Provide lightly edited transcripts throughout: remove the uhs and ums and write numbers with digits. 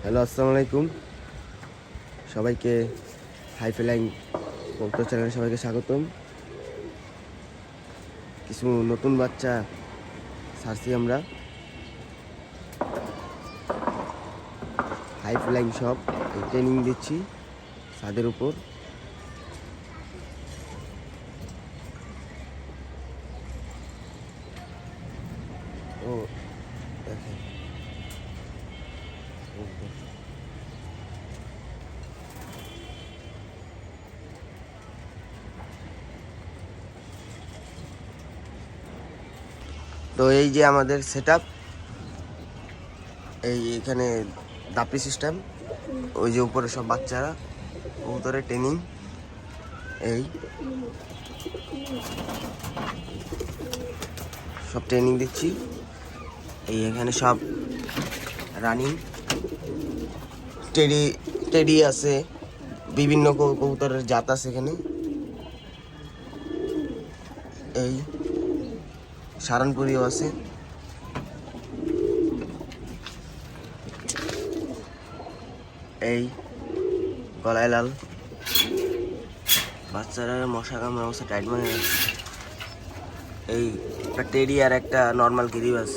Hello, আসসালামু আলাইকুম। সবাইকে হাই ফ্লাইং কবুতর চ্যানেলে সবাইকে স্বাগতম। কিছু নতুন বাচ্চা ছাড়ছি আমরা। হাই ফ্লাইং সব ট্রেনিং দিচ্ছি ছাদের উপর। ও দেখেন, তো এই যে আমাদের সেটআপ, এখানে দাপি সিস্টেম, ওই যে উপরে সব বাচ্চারা কবুতরের ট্রেনিং। এই সব ট্রেনিং দিচ্ছি। এখানে সব রানিং টেডি আছে, বিভিন্ন কবুতরের জাত আছে এখানে। এই সারানপুরিও আছে। এই গলায় লাল বাচ্চারা মশা কামড়ে অবস্থা টাইট মানে। এই একটা টেডি আর একটা নর্মাল গিরিবাস।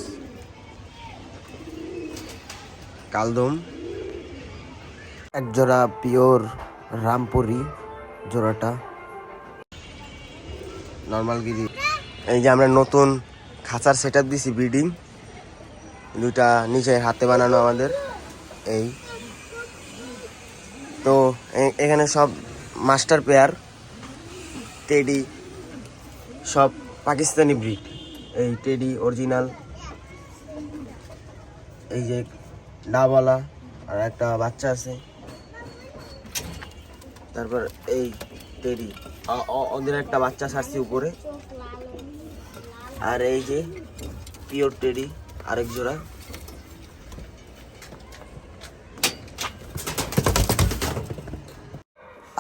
কালদম এক জোড়া পিওর রামপুরি, জোড়াটা নর্মাল গিরি। এই যে আমরা নতুন খাঁচার সেটআপ দিছি, ব্রিডিং দুইটা নিচে হাতে বানানো আমাদের। এই তো এখানে সব মাস্টার পেয়ার টেডি, সব পাকিস্তানি ব্রিড। এই টেডি অরিজিনাল, এই যে ডাবওয়ালা আর একটা বাচ্চা আছে। তারপর এই টেডি, ওদের একটা বাচ্চা ছাড়ছি উপরে। আর এই যে পিওর টেডি আরেক জোড়া।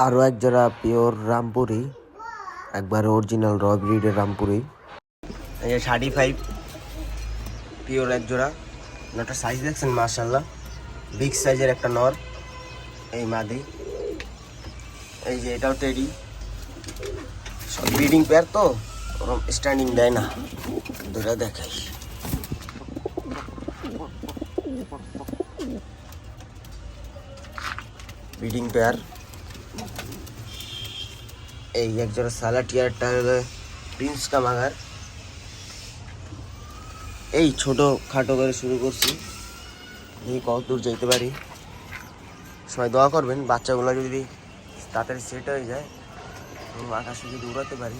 আরো এক জোড়া পিওর রামপুরি, একবার অরিজিনাল র ব্রিডের রামপুরি। এই যে 35 পিওর এক জোড়া। নটা সাইজ দেখছেন মাশাআল্লাহ, বিগ সাইজের একটা নর। এই মাদি। এই যে এটাও টেডি, সব ব্রিডিং পেয়ার তো ওরকম স্ট্যান্ডিং দেয় না, দুটা দেখাই। Breeding pair. এই একজোড়া সালাটিয়ারটা হলো প্রিন্স কামাগার। এই ছোট খাটো করে শুরু করছি, এই কত দূর যেতে পারি। সবাই দোয়া করবেন বাচ্চাগুলো যদি তাড়াতাড়ি সেট হয়ে যায়, আকাশে যদি উড়াতে পারি।